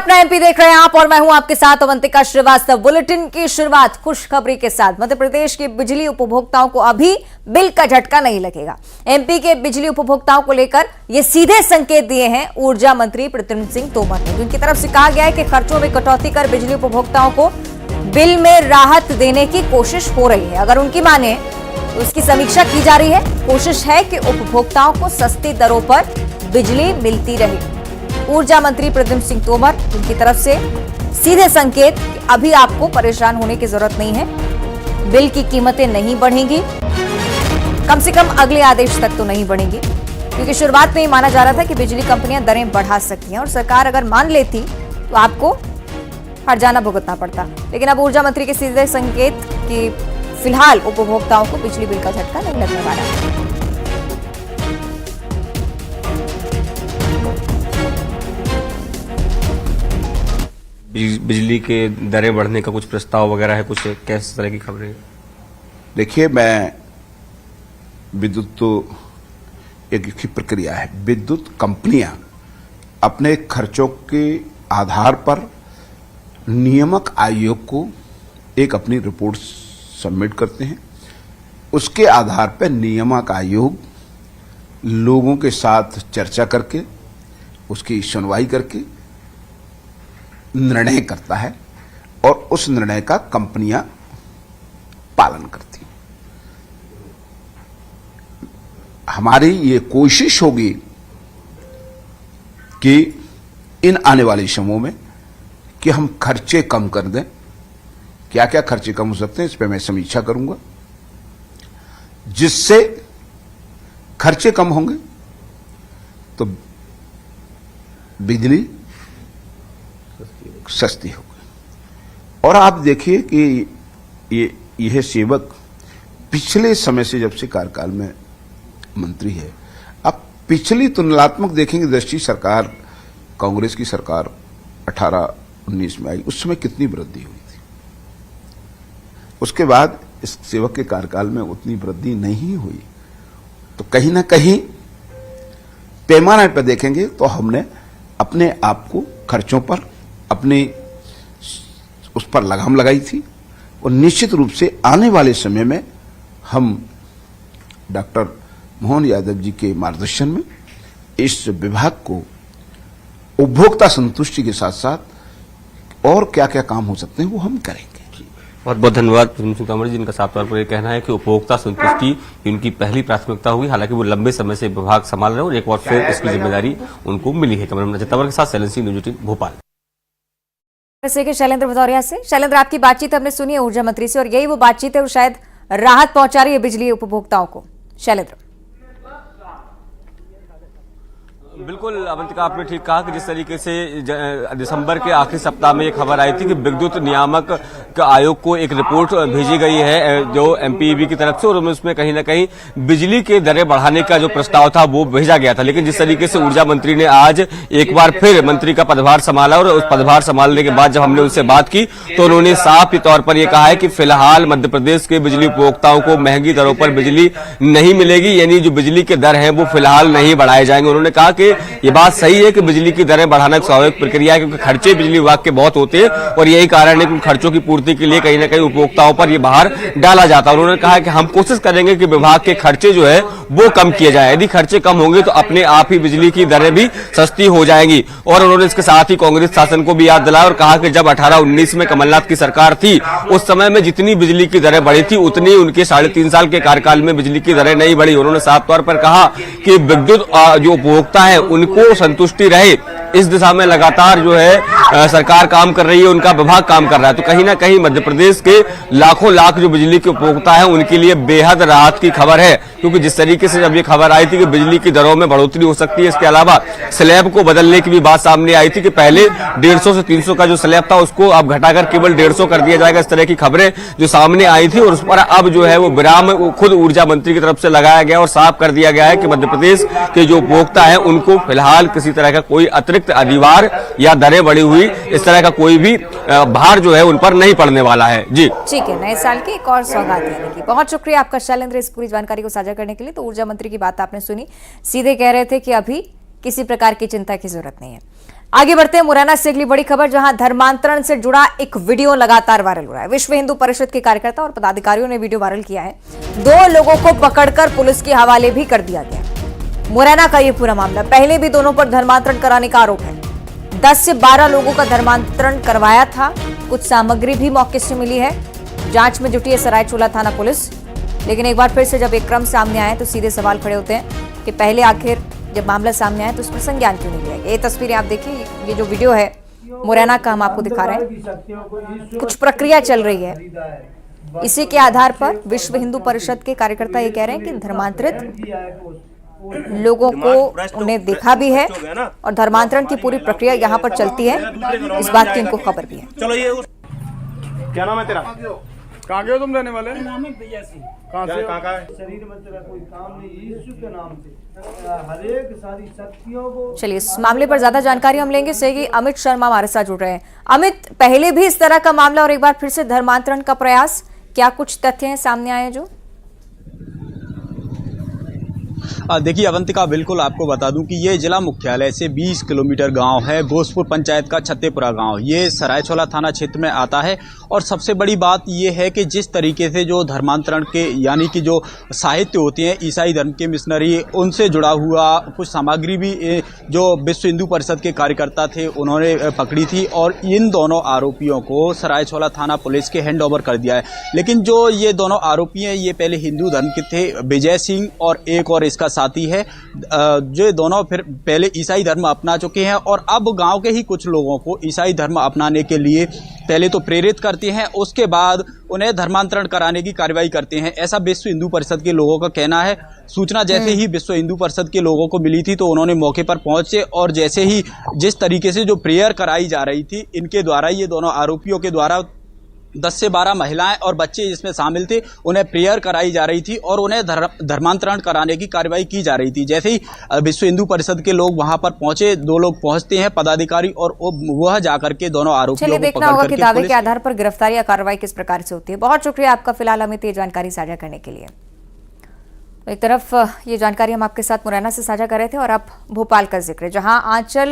अपना एमपी देख रहे हैं आप और मैं हूं आपके साथ अवंतिका श्रीवास्तव। बुलेटिन की शुरुआत खुशखबरी के साथ। मध्य प्रदेश के बिजली उपभोक्ताओं को अभी बिल का झटका नहीं लगेगा। एमपी के बिजली उपभोक्ताओं को लेकर ये सीधे संकेत दिए हैं ऊर्जा मंत्री प्रद्युम्न सिंह तोमर ने, जिनकी तरफ से कहा गया है कि खर्चों में कटौती कर बिजली उपभोक्ताओं को बिल में राहत देने की कोशिश हो रही है। अगर उनकी माने तो उसकी समीक्षा की जा रही है। कोशिश है कि उपभोक्ताओं को सस्ती दरों पर बिजली मिलती रहे। ऊर्जा मंत्री प्रद्युम्न सिंह तोमर, उनकी तरफ से सीधे संकेत कि अभी आपको परेशान होने की जरूरत नहीं है, बिल की कीमतें नहीं बढ़ेंगी, कम से कम अगले आदेश तक तो नहीं बढ़ेंगी, क्योंकि शुरुआत में ही माना जा रहा था कि बिजली कंपनियां दरें बढ़ा सकती हैं और सरकार अगर मान लेती तो आपको हर्जाना भुगतना पड़ता। लेकिन अब ऊर्जा मंत्री के सीधे संकेत कि फिलहाल उपभोक्ताओं को बिजली बिल का झटका नहीं लगने वाला है। बिजली के दरें बढ़ने का कुछ प्रस्ताव वगैरह है, कुछ किस तरह की खबरें? देखिए, मैं विद्युत तो एक ही प्रक्रिया है। विद्युत कंपनियां अपने खर्चों के आधार पर नियामक आयोग को एक अपनी रिपोर्ट सबमिट करते हैं। उसके आधार पर नियामक आयोग लोगों के साथ चर्चा करके उसकी सुनवाई करके निर्णय करता है और उस निर्णय का कंपनियां पालन करती हैं। हमारी ये कोशिश होगी कि इन आने वाले समयों में कि हम खर्चे कम कर दें। क्या क्या खर्चे कम हो सकते हैं, इस पर मैं समीक्षा करूंगा। जिससे खर्चे कम होंगे तो बिजली सस्ती हो गई। और आप देखिए कि यह सेवक पिछले समय से, जब से कार्यकाल में मंत्री है, अब पिछली तुलनात्मक देखेंगे दृष्टि, सरकार कांग्रेस की सरकार 18-19 में आई, उस समय कितनी वृद्धि हुई थी। उसके बाद इस सेवक के कार्यकाल में उतनी वृद्धि नहीं हुई। तो कहीं ना कहीं पैमाने पर देखेंगे तो हमने अपने आप को खर्चों पर अपने उस पर लगाम लगाई थी और निश्चित रूप से आने वाले समय में हम डॉक्टर मोहन यादव जी के मार्गदर्शन में इस विभाग को उपभोक्ता संतुष्टि के साथ साथ और क्या क्या काम हो सकते हैं वो हम करेंगे। बहुत बहुत धन्यवाद प्रद्युम्न सिंह तोमर जी, जिनका साफ तौर पर यह कहना है कि उपभोक्ता संतुष्टि उनकी पहली प्राथमिकता होगी। हालांकि वो लंबे समय से विभाग संभाल रहे हैं और एक बार फिर इसकी जिम्मेदारी उनको मिली है। कैमरामैन अजय तंवर के साथ शैलेंद्र सिंह, न्यूज़ 18 भोपाल। शैलेंद्र भदौरिया से। शैलेंद्र, आपकी बातचीत हमने सुनी है ऊर्जा मंत्री से और यही वो बातचीत है और शायद राहत पहुंचा रही है बिजली उपभोक्ताओं को। शैलेंद्र, बिल्कुल अवंतिका, आपने ठीक कहा कि जिस तरीके से दिसंबर के आखिरी सप्ताह में ये खबर आई थी कि विद्युत नियामक आयोग को एक रिपोर्ट भेजी गई है जो एमपीईबी की तरफ से, और उसमें कहीं ना कहीं बिजली के दरें बढ़ाने का जो प्रस्ताव था वो भेजा गया था। लेकिन जिस तरीके से ऊर्जा मंत्री ने आज एक बार फिर मंत्री का पदभार संभाला और उस पदभार संभालने के बाद जब हमने उनसे बात की तो उन्होंने साफ तौर पर यह कहा है कि फिलहाल मध्य प्रदेश के बिजली उपभोक्ताओं को महंगी दरों पर बिजली नहीं मिलेगी, यानी जो बिजली के दर है वो फिलहाल नहीं बढ़ाए जाएंगे। उन्होंने कहा कि ये बात सही है कि बिजली की दरें बढ़ाना एक स्वाभाविक प्रक्रिया है, क्योंकि खर्चे बिजली विभाग के बहुत होते हैं और यही कारण है कि खर्चों की पूर्ति के लिए कहीं ना कहीं उपभोक्ताओं पर ये भार डाला जाता है। उन्होंने कहा कि हम कोशिश करेंगे कि विभाग के खर्चे जो है वो कम किए जाए। यदि खर्चे कम होंगे तो अपने आप ही बिजली की दरें भी सस्ती हो जाएंगी। और उन्होंने इसके साथ ही कांग्रेस शासन को भी याद दिलाया और कहा कि जब 18-19 में कमलनाथ की सरकार थी उस समय में जितनी बिजली की दरें बढ़ी थी उतनी उनके 3.5 साल के कार्यकाल में बिजली की दरें नहीं बढ़ी। उन्होंने साफ तौर पर कहा कि विद्युत जो उपभोक्ता है उनको संतुष्टि रहे, इस दिशा में लगातार जो है सरकार काम कर रही है, उनका विभाग काम कर रहा है। तो कहीं ना कहीं मध्य प्रदेश के लाखों लाख जो बिजली के उपभोक्ता है उनके लिए बेहद राहत की खबर है, क्योंकि जिस तरीके से जब ये खबर आई थी कि बिजली की दरों में बढ़ोतरी हो सकती है, इसके अलावा स्लैब को बदलने की भी बात सामने आई थी कि पहले 150 से 300 का जो स्लैब था उसको अब घटाकर केवल 150 कर दिया जाएगा। इस तरह की खबरें जो सामने आई थी और उस पर अब जो है वो विराम खुद ऊर्जा मंत्री की तरफ से लगाया गया और साफ कर दिया गया है कि मध्य प्रदेश के जो उपभोक्ता है उनको फिलहाल किसी तरह का कोई अतिरिक्त अधिभार या दरें बढ़ी हुई इस तरह का कोई भी भार जो है उन पर नहीं पड़ने वाला है। जी ठीक है, नए साल की एक और सौगात देने की बहुत शुक्रिया आपका शैलेंद्र, इस पूरी जानकारी को साझा करने के लिए। तो ऊर्जा मंत्री की बात आपने सुनी, सीधे कह रहे थे कि अभी किसी प्रकार की चिंता की जरूरत नहीं है। आगे बढ़ते हैं मुरैना से अगली बड़ी खबर, जहां धर्मांतरण से जुड़ा एक वीडियो लगातार वायरल हो रहा है। विश्व हिंदू परिषद के कार्यकर्ता और पदाधिकारियों ने वीडियो वायरल किया है। 2 लोगों को पकड़कर पुलिस के हवाले भी कर दिया गया। मुरैना का यह पूरा मामला, पहले भी दोनों पर धर्मांतरण कराने का आरोप है। 10 से 12 लोगों का धर्मांतरण करवाया था। कुछ सामग्री भी मौके से मिली है। जांच में जुटी है सरायचोला थाना पुलिस। लेकिन एक बार फिर से जब एक क्रम सामने आए तो सीधे सवाल खड़े होते हैं कि पहले आखिर जब मामला सामने आया तो उस पर संज्ञान क्यों नहीं लिया गया। ये तस्वीरें आप देखिए, ये जो वीडियो है मुरैना का हम आपको दिखा रहे हैं। कुछ प्रक्रिया चल रही है। इसी के आधार पर विश्व हिंदू परिषद के कार्यकर्ता ये कह रहे हैं कि धर्मांतरित लोगों को उन्हें देखा भी है और धर्मांतरण की पूरी प्रक्रिया यहाँ पर चलती है, इस बात की उनको खबर भी है। चलो ये क्या नाम है तेरा? कहाँ के हो तुम रहने वाले? कहाँ से? कहाँ का है? शरीर में तेरा कोई काम नहीं, यीशु के नाम से हर एक सारी शक्तियों को। चलिए इस मामले पर ज्यादा जानकारी हम लेंगे। सहयोगी अमित शर्मा हमारे साथ जुड़ रहे हैं। अमित, पहले भी इस तरह का मामला और एक बार फिर से धर्मांतरण का प्रयास, क्या कुछ तथ्य हैं सामने आए जो? देखिए अवंतिका, बिल्कुल आपको बता दूं कि ये जिला मुख्यालय से 20 किलोमीटर गांव है, घोषपुर पंचायत का छत्तेपुरा गांव। ये सरायचोला थाना क्षेत्र में आता है। और सबसे बड़ी बात ये है कि जिस तरीके से जो धर्मांतरण के यानी कि जो साहित्य होते हैं ईसाई धर्म के मिशनरी, उनसे जुड़ा हुआ कुछ सामग्री भी जो विश्व हिंदू परिषद के कार्यकर्ता थे उन्होंने पकड़ी थी और इन दोनों आरोपियों को सरायचोला थाना पुलिस के हैंड ओवर कर दिया है। लेकिन जो ये दोनों आरोपी हैं ये पहले हिंदू धर्म के थे, विजय सिंह और एक और इसका साथी है, जो दोनों फिर पहले ईसाई धर्म अपना चुके हैं और अब गांव के ही कुछ लोगों को ईसाई धर्म अपनाने के लिए पहले तो प्रेरित करते हैं, उसके बाद उन्हें धर्मांतरण कराने की कार्रवाई करते हैं। ऐसा विश्व हिंदू परिषद के लोगों का कहना है। सूचना जैसे ही विश्व हिंदू परिषद के लोगों को मिली थी तो उन्होंने मौके पर पहुंचे और जैसे ही जिस तरीके से जो प्रेयर कराई जा रही थी इनके द्वारा, ये दोनों आरोपियों के द्वारा 10 से 12 महिलाएं और बच्चे इसमें शामिल थे, उन्हें प्रेयर कराई जा रही थी और उन्हें धर्मांतरण कराने की कार्रवाई की जा रही थी। जैसे ही विश्व हिंदू परिषद के लोग वहां पर पहुंचे, 2 लोग पहुंचते हैं पदाधिकारी और वह जाकर के दोनों आरोपियों को देखना होगा कि दावे के आधार पर गिरफ्तारी या कार्रवाई किस प्रकार से होती है। बहुत शुक्रिया आपका फिलहाल अमित ये जानकारी साझा करने के लिए। एक तरफ ये जानकारी हम आपके साथ मुरैना से साझा कर रहे थे और अब भोपाल का जिक्र, जहां आंचल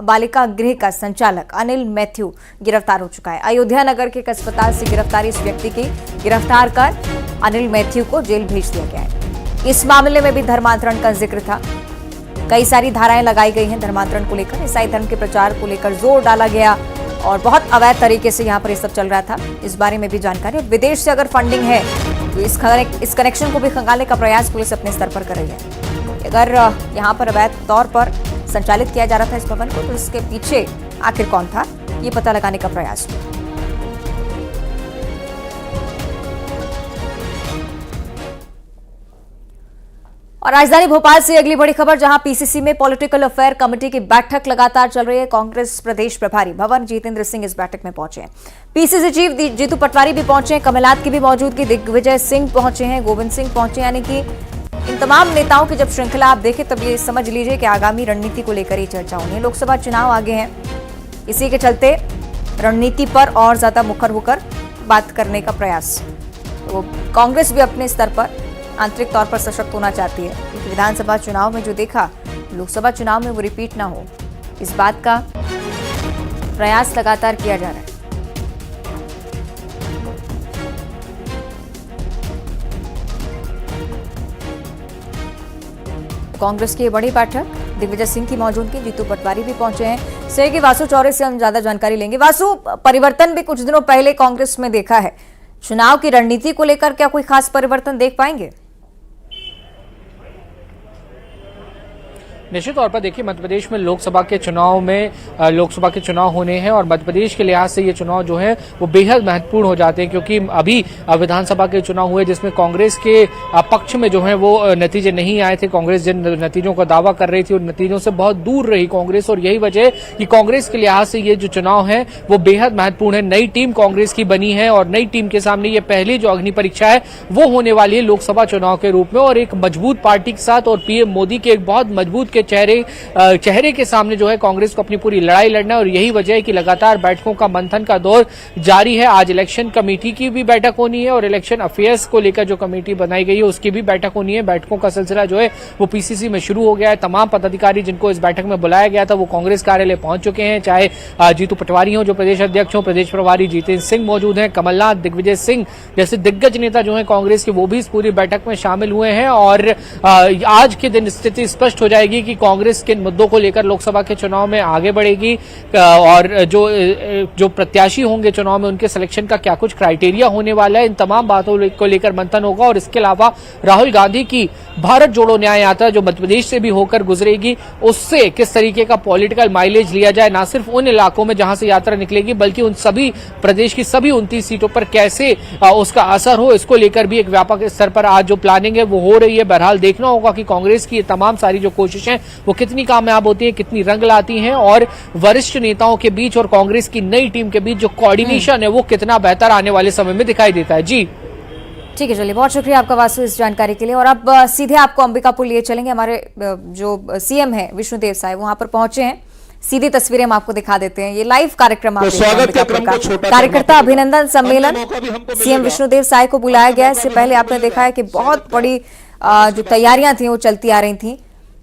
बालिका गृह का संचालक अनिल मैथ्यू गिरफ्तार हो चुका है। अयोध्या नगर के एक अस्पताल से गिरफ्तारी इस व्यक्ति की गिरफ्तार कर अनिल मैथ्यू को जेल भेज दिया गया है। इस मामले में भी धर्मांतरण का जिक्र था। कई सारी धाराएं लगाई गई हैं धर्मांतरण को लेकर। ईसाई धर्म के प्रचार को लेकर जोर डाला गया और बहुत अवैध तरीके से यहाँ पर ये सब चल रहा था, इस बारे में भी जानकारी। और विदेश से अगर फंडिंग है तो इस कनेक्शन को भी खंगालने का प्रयास पुलिस अपने स्तर पर कर रही है। अगर यहाँ पर अवैध तौर पर संचालित किया जा रहा था इस भवन को, तो इसके पीछे आखिर कौन था, ये पता लगाने का प्रयास हुआ। और राजधानी भोपाल से अगली बड़ी खबर, जहां पीसीसी में पॉलिटिकल अफेयर कमेटी की बैठक लगातार चल रही है। कांग्रेस प्रदेश प्रभारी भवन जितेंद्र सिंह इस बैठक में पहुंचे हैं। पीसीसी चीफ जीतू पटवारी भी पहुंचे हैं, कमलनाथ की भी मौजूदगी, दिग्विजय सिंह पहुंचे हैं, गोविंद सिंह पहुंचे। यानी कि इन तमाम नेताओं की जब श्रृंखला आप देखें तब ये समझ लीजिए कि आगामी रणनीति को लेकर ही चर्चा होनी है। लोकसभा चुनाव आगे हैं, इसी के चलते रणनीति पर और ज्यादा मुखर होकर बात करने का प्रयास। तो कांग्रेस भी अपने स्तर पर आंतरिक तौर पर सशक्त होना चाहती है, क्योंकि विधानसभा चुनाव में जो देखा लोकसभा चुनाव में वो रिपीट ना हो, इस बात का प्रयास लगातार किया जा रहा है। कांग्रेस की बड़ी बैठक, दिग्विजय सिंह की मौजूदगी, जीतू पटवारी भी पहुंचे हैं। सहयोगी वासु चौरे से हम ज्यादा जानकारी लेंगे। वासु, परिवर्तन भी कुछ दिनों पहले कांग्रेस में देखा है, चुनाव की रणनीति को लेकर क्या कोई खास परिवर्तन देख पाएंगे? निश्चित तौर पर देखिए, मध्य प्रदेश में लोकसभा के चुनाव होने हैं और मध्य प्रदेश के लिहाज से ये चुनाव जो है वो बेहद महत्वपूर्ण हो जाते हैं, क्योंकि अभी विधानसभा के चुनाव हुए जिसमें कांग्रेस के पक्ष में जो है वो नतीजे नहीं आए थे। कांग्रेस जिन नतीजों का दावा कर रही थी उन नतीजों से बहुत दूर रही कांग्रेस, और यही वजह कि कांग्रेस के लिहाज से ये जो चुनाव है वो बेहद महत्वपूर्ण है। नई टीम कांग्रेस की बनी है और नई टीम के सामने ये पहली जो अग्नि परीक्षा है वो होने वाली है लोकसभा चुनाव के रूप में, और एक मजबूत पार्टी के साथ और पीएम मोदी के एक बहुत मजबूत के चेहरे के सामने जो है कांग्रेस को अपनी पूरी लड़ाई लड़ना है और यही वजह है कि लगातार बैठकों का मंथन का दौर जारी है। आज इलेक्शन कमेटी की भी बैठक होनी है और इलेक्शन अफेयर्स को लेकर जो कमेटी बनाई गई है उसकी भी बैठक होनी है। बैठकों का सिलसिला जो है वो पीसीसी में शुरू हो गया है। तमाम पदाधिकारी जिनको इस बैठक में बुलाया गया था वो कांग्रेस कार्यालय पहुंच चुके हैं, चाहे जीतू पटवारी हो जो प्रदेश अध्यक्ष हो, प्रदेश प्रभारी जितेंद्र सिंह मौजूद हैं, कमलनाथ, दिग्विजय सिंह जैसे दिग्गज नेता जो हैं कांग्रेस के वो भी इस पूरी बैठक में शामिल हुए हैं। और आज के दिन स्थिति स्पष्ट हो जाएगी कि कांग्रेस किन मुद्दों को लेकर लोकसभा के चुनाव में आगे बढ़ेगी और जो प्रत्याशी होंगे चुनाव में उनके सिलेक्शन का क्या कुछ क्राइटेरिया होने वाला है। इन तमाम बातों को लेकर मंथन होगा और इसके अलावा राहुल गांधी की भारत जोड़ो न्याय यात्रा जो मध्य प्रदेश से भी होकर गुजरेगी उससे किस तरीके का पॉलिटिकल माइलेज लिया जाए, ना सिर्फ उन इलाकों में जहां से यात्रा निकलेगी बल्कि उन सभी प्रदेश की सभी 29 सीटों पर कैसे उसका असर हो, इसको लेकर भी एक व्यापक स्तर पर आज जो प्लानिंग है वो हो रही है। बहरहाल देखना होगा कि कांग्रेस की तमाम सारी जो कोशिशें वो कितनी कामयाब होती हैं, कितनी रंग लाती हैं और वरिष्ठ नेताओं के बीच और कांग्रेस की नई टीम के बीच जो कोऑर्डिनेशन है वो कितना बेहतर आने वाले समय में दिखाई देता है। जी ठीक है, चलिए बहुत शुक्रिया आपका वासु इस जानकारी के लिए। और अब सीधे आपको अंबिकापुर लिए चलेंगे। हमारे जो सीएम है विष्णुदेव साय वहां पर पहुंचे हैं, सीधी तस्वीरें हम आपको दिखा देते हैं। ये लाइव कार्यक्रम कार्यकर्ता अभिनंदन सम्मेलन सीएम विष्णुदेव साय को बुलाया गया। इससे पहले आपने देखा है कि बहुत बड़ी जो तैयारियां थी वो चलती आ रही थी।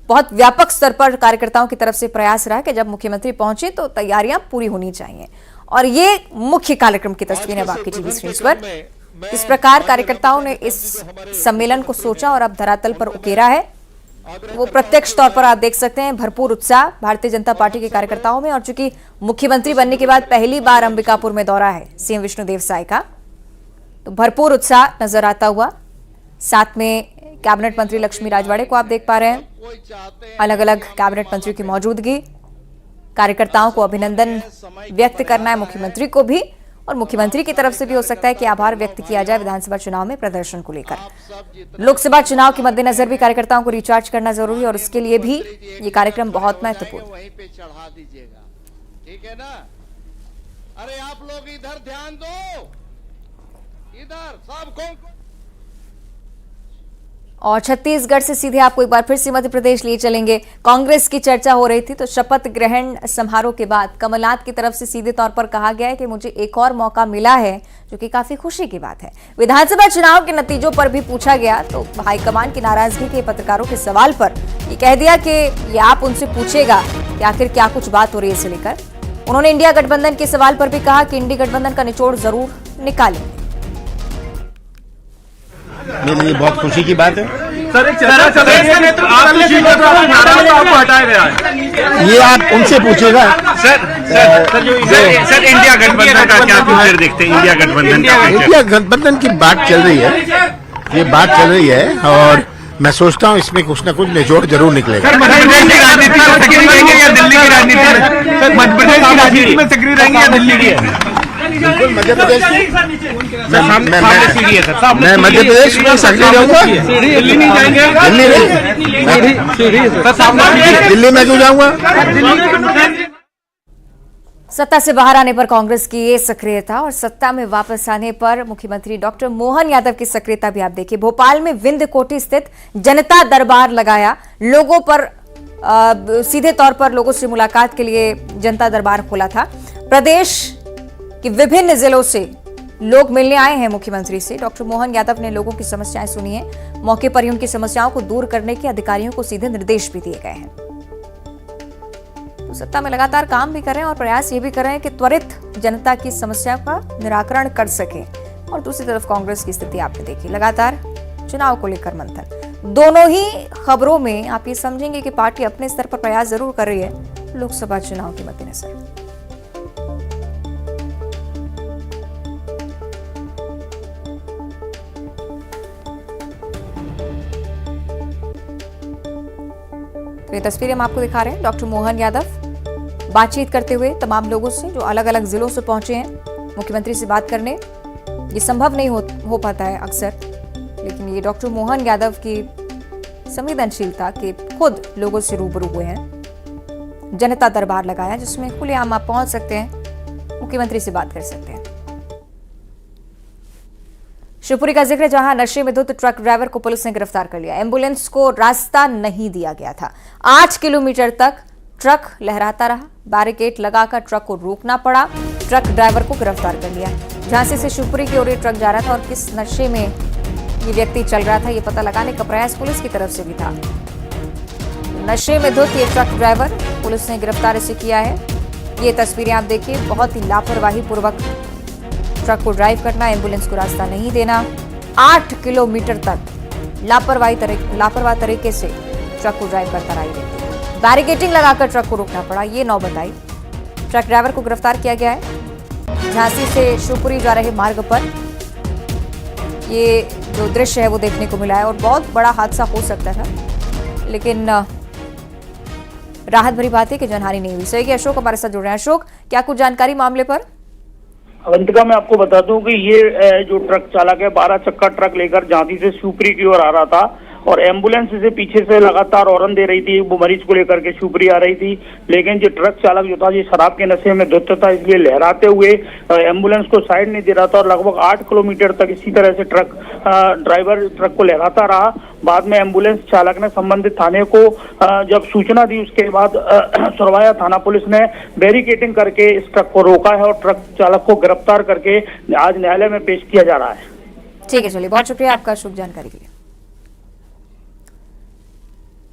बहुत व्यापक स्तर पर कार्यकर्ताओं की तरफ से प्रयास रहा कि जब मुख्यमंत्री पहुंचे तो तैयारियां पूरी होनी चाहिए। और ये मुख्य कार्यक्रम की तस्वीरें अब आपकी टीवी स्क्रीन पर। इस प्रकार कार्यकर्ताओं ने इस सम्मेलन को सोचा और अब धरातल पर उकेरा है। वो प्रत्यक्ष तौर पर आप देख सकते हैं भरपूर उत्साह भारतीय जनता पार्टी के कार्यकर्ताओं में। और चूंकि मुख्यमंत्री बनने के बाद पहली बार अंबिकापुर में दौरा है सीएम विष्णुदेव साय का, तो भरपूर उत्साह नजर आता हुआ। साथ में कैबिनेट मंत्री लक्ष्मी राजवाड़े को आप देख पा रहे हैं, अलग अलग कैबिनेट मंत्रियों की मौजूदगी। कार्यकर्ताओं को अभिनंदन व्यक्त करना है, मुख्यमंत्री को भी, और मुख्यमंत्री की तरफ से भी हो सकता है कि आभार व्यक्त किया जाए विधानसभा चुनाव में प्रदर्शन को लेकर। लोकसभा चुनाव के मद्देनजर भी कार्यकर्ताओं को रिचार्ज करना जरूरी है और उसके लिए भी ये कार्यक्रम बहुत महत्वपूर्ण। वहीं पे चढ़ा दीजिएगा, ठीक है ना। अरे आप लोग इधर ध्यान दो, इधर सबको। और छत्तीसगढ़ से सीधे आपको एक बार फिर से मध्य प्रदेश लिए चलेंगे। कांग्रेस की चर्चा हो रही थी तो शपथ ग्रहण समारोह के बाद कमलनाथ की तरफ से सीधे तौर पर कहा गया है कि मुझे एक और मौका मिला है, जो कि काफी खुशी की बात है। विधानसभा चुनाव के नतीजों पर भी पूछा गया तो हाईकमान की नाराजगी के पत्रकारों के सवाल पर ये कह दिया कि ये आप उनसे पूछेगा कि आखिर क्या कुछ बात हो रही है इसे लेकर। उन्होंने इंडिया गठबंधन के सवाल पर भी कहा कि इंडिया गठबंधन का निचोड़ जरूर निकालेंगे। मेरे लिए बहुत खुशी की बात है। सर एक चर्चा चल रही है तो आपको हटाया गया है, ये आप उनसे पूछेगा। सर इंडिया गठबंधन का क्या फ्यूचर देखते हैं? इंडिया गठबंधन की बात चल रही है, ये बात चल रही है और मैं सोचता हूँ इसमें कुछ न कुछ निचोड़ जरूर निकलेगा। सर मध्य प्रदेश की राजनीति में सक्रिय रहेंगे या दिल्ली की राजनीति में? सर मध्य प्रदेश की राजनीति में सक्रिय रहेंगे या दिल्ली की? बिल्कुल मध्य प्रदेश मैं मध्य प्रदेश में सक्रिय रहूंगा। दिल्ली नहीं जाएंगे? दिल्ली में क्यों जाऊंगा? सत्ता से बाहर आने पर कांग्रेस की ये सक्रियता और सत्ता में वापस आने पर मुख्यमंत्री डॉक्टर मोहन यादव की सक्रियता भी आप देखिए। भोपाल में विंध्य कोटी स्थित जनता दरबार लगाया, लोगों पर सीधे तौर पर लोगों से मुलाकात के लिए जनता दरबार खोला था। प्रदेश कि विभिन्न जिलों से लोग मिलने आए हैं मुख्यमंत्री से। डॉक्टर मोहन यादव ने लोगों की समस्याएं सुनी हैं, मौके पर ही उनकी समस्याओं को दूर करने के अधिकारियों को सीधे निर्देश भी दिए गए हैं। तो सत्ता में लगातार काम भी कर रहे हैं और प्रयास ये भी कर रहे हैं कि त्वरित जनता की समस्या का निराकरण कर सके। और दूसरी तरफ कांग्रेस की स्थिति आपने देखी, लगातार चुनाव को लेकर मंथन। दोनों ही खबरों में आप ये समझेंगे कि पार्टी अपने स्तर पर प्रयास जरूर कर रही है लोकसभा चुनाव के मद्देनजर। ये तस्वीरें हम आपको दिखा रहे हैं। डॉक्टर मोहन यादव बातचीत करते हुए तमाम लोगों से जो अलग अलग जिलों से पहुंचे हैं मुख्यमंत्री से बात करने। ये संभव नहीं हो पाता है अक्सर, लेकिन ये डॉक्टर मोहन यादव की संवेदनशीलता के खुद लोगों से रूबरू हुए हैं। जनता दरबार लगाया जिसमें खुलेआम आप पहुंच सकते हैं, मुख्यमंत्री से बात कर सकते हैं। शिवपुरी का जिक्र, जहां नशे में धुत ट्रक ड्राइवर को पुलिस ने गिरफ्तार कर लिया। एम्बुलेंस को रास्ता नहीं दिया गया था। 8 किलोमीटर तक ट्रक लहराता रहा। बैरिकेड लगाकर ट्रक को रोकना पड़ा। ट्रक ड्राइवर को गिरफ्तार कर लिया। झांसी से शिवपुरी की ओर ये ट्रक जा रहा था और किस नशे में ये व्यक्ति चल रहा था, ये पता लगाने का प्रयास पुलिस की तरफ से भी था। नशे में धुत ये ट्रक ड्राइवर पुलिस ने गिरफ्तार इसे किया है। ये तस्वीरें आप देखिए, बहुत ही लापरवाही पूर्वक ट्रक को ड्राइव करना, एम्बुलेंस को रास्ता नहीं देना। 8 किलोमीटर तक लापरवाह तरीके से ट्रक को ड्राइव करता रहा व्यक्ति। बैरिकेडिंग लगाकर ट्रक को रोकना पड़ा, ये नौबत आई। ट्रक ड्राइवर को गिरफ्तार किया गया है। झांसी से शिवपुरी जा रहे मार्ग पर ये जो दृश्य है वो देखने को मिला है और बहुत बड़ा हादसा हो सकता था, लेकिन राहत भरी बात है कि जनहानि नहीं हुई। सही, अशोक हमारे साथ जुड़ रहे हैं। अशोक, क्या कुछ जानकारी मामले पर? अवंतिका, मैं आपको बता दूं कि ये जो ट्रक चालक है 12 चक्का ट्रक लेकर झांसी से शिवपुरी की ओर आ रहा था और एम्बुलेंस इसे पीछे से लगातार हॉर्न दे रही थी। वो मरीज को लेकर के शिवपुरी आ रही थी, लेकिन जो ट्रक चालक जो था ये शराब के नशे में धुत था, इसलिए लहराते हुए एम्बुलेंस को साइड नहीं दे रहा था और लगभग 8 किलोमीटर तक इसी तरह से ड्राइवर ट्रक को लहराता रहा। बाद में एम्बुलेंस चालक ने संबंधित थाने को जब सूचना दी, उसके बाद सुरवाया थाना पुलिस ने बैरिकेडिंग करके इस ट्रक को रोका है और ट्रक चालक को गिरफ्तार करके आज न्यायालय में पेश किया जा रहा है। ठीक है, चलिए, बहुत शुक्रिया आपका अशोक जानकारी के लिए।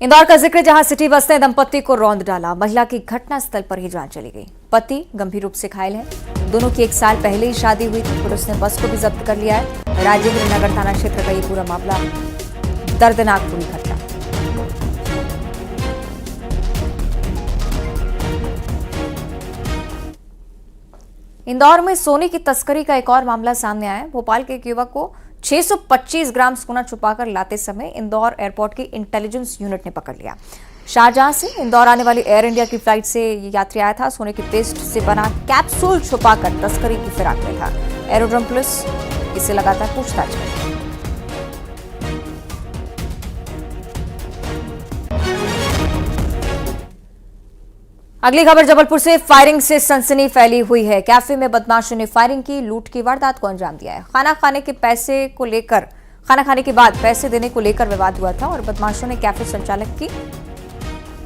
इंदौर का जिक्र, जहां सिटी बस ने दंपत्ति को रौंद डाला। महिला की घटनास्थल पर ही जान चली गई। पति गंभीर रूप से घायल है। दोनों की 1 साल पहले ही शादी हुई थी। पुलिस ने बस को भी जब्त कर लिया है। राजेंद्र नगर थाना क्षेत्र का ये पूरा मामला, दर्दनाक पूरी घटना। इंदौर में सोने की तस्करी का एक और मामला सामने आया है। भोपाल के एक युवक को 625 ग्राम सोना छुपाकर लाते समय इंदौर एयरपोर्ट की इंटेलिजेंस यूनिट ने पकड़ लिया। शारजाह से इंदौर आने वाली एयर इंडिया की फ्लाइट से ये यात्री आया था। सोने की पेस्ट से बना कैप्सूल छुपाकर तस्करी की फिराक में था। एरोड्रम पुलिस इसे लगातार पूछताछ कर रही है। अगली खबर जबलपुर से। फायरिंग से सनसनी फैली हुई है। कैफे में बदमाशों ने फायरिंग की, लूट की वारदात को अंजाम दिया है। खाना खाने के बाद पैसे देने को लेकर विवाद हुआ था और बदमाशों ने कैफे संचालक की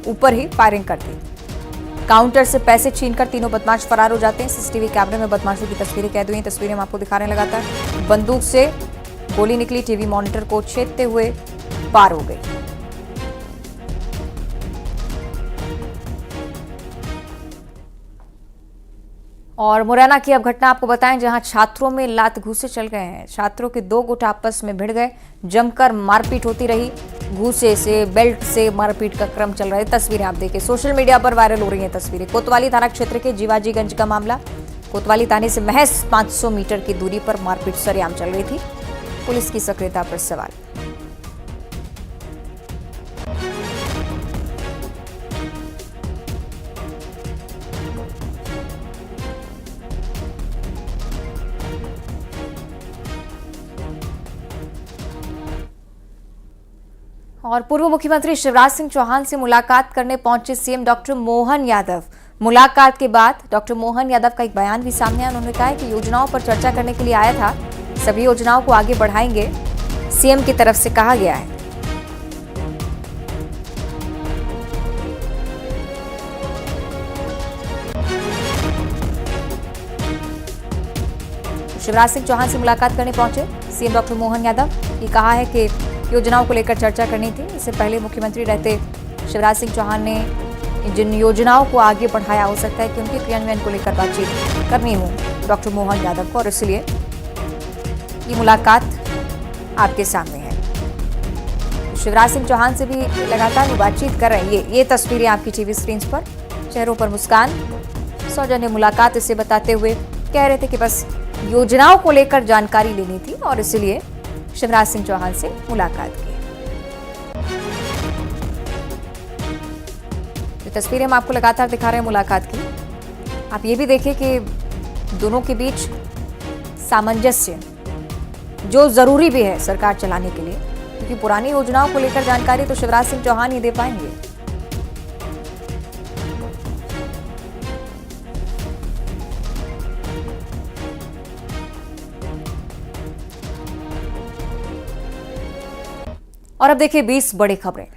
ऊपर ही फायरिंग कर दी। काउंटर से पैसे छीनकर तीनों बदमाश फरार हो जाते हैं। सीसीटीवी कैमरे में बदमाशों की तस्वीरें कैद हुई हैं। तस्वीरें हम आपको दिखा रहे हैं लगातार। बंदूक से गोली निकली, टीवी मॉनिटर को छेदते हुए पार हो गई। और मुरैना की अब घटना आपको बताएं, जहां छात्रों में लात घूसे चल गए हैं। छात्रों के 2 गुट आपस में भिड़ गए, जमकर मारपीट होती रही। घूसे से, बेल्ट से मारपीट का क्रम चल रहा है। तस्वीरें आप देखिए, सोशल मीडिया पर वायरल हो रही हैं तस्वीरें। कोतवाली थाना क्षेत्र के जीवाजीगंज का मामला। कोतवाली थाने से महज 500 मीटर की दूरी पर मारपीट सरेआम चल रही थी। पुलिस की सक्रियता पर सवाल। और पूर्व मुख्यमंत्री शिवराज सिंह चौहान से मुलाकात करने पहुंचे सीएम डॉक्टर मोहन यादव। मुलाकात के बाद डॉक्टर मोहन यादव का एक बयान भी सामने आया। उन्होंने कहा कि योजनाओं पर चर्चा करने के लिए आया था, सभी योजनाओं को आगे बढ़ाएंगे, सीएम की तरफ से कहा गया है। शिवराज सिंह चौहान से मुलाकात करने पहुंचे सीएम डॉक्टर मोहन यादव। ये कहा है कि योजनाओं को लेकर चर्चा करनी थी। इससे पहले मुख्यमंत्री रहते शिवराज सिंह चौहान ने जिन योजनाओं को आगे बढ़ाया, हो सकता है कि उनके क्रियान्वयन को लेकर बातचीत करनी हो डॉक्टर मोहन यादव को, और इसलिए ये मुलाकात आपके सामने है। शिवराज सिंह चौहान से भी लगातार वो बातचीत कर रहे हैं। ये तस्वीरें आपकी टीवी स्क्रीन पर, चेहरों पर मुस्कान, सौजन्य मुलाकात इसे बताते हुए कह रहे थे कि बस योजनाओं को लेकर जानकारी लेनी थी और इसलिए शिवराज सिंह चौहान से मुलाकात की। ये तस्वीरें हम आपको लगातार दिखा रहे हैं मुलाकात की। आप ये भी देखिए कि दोनों के बीच सामंजस्य जो जरूरी भी है सरकार चलाने के लिए, क्योंकि पुरानी योजनाओं को लेकर जानकारी तो शिवराज सिंह चौहान ही दे पाएंगे। और अब देखिए 20 बड़ी खबरें।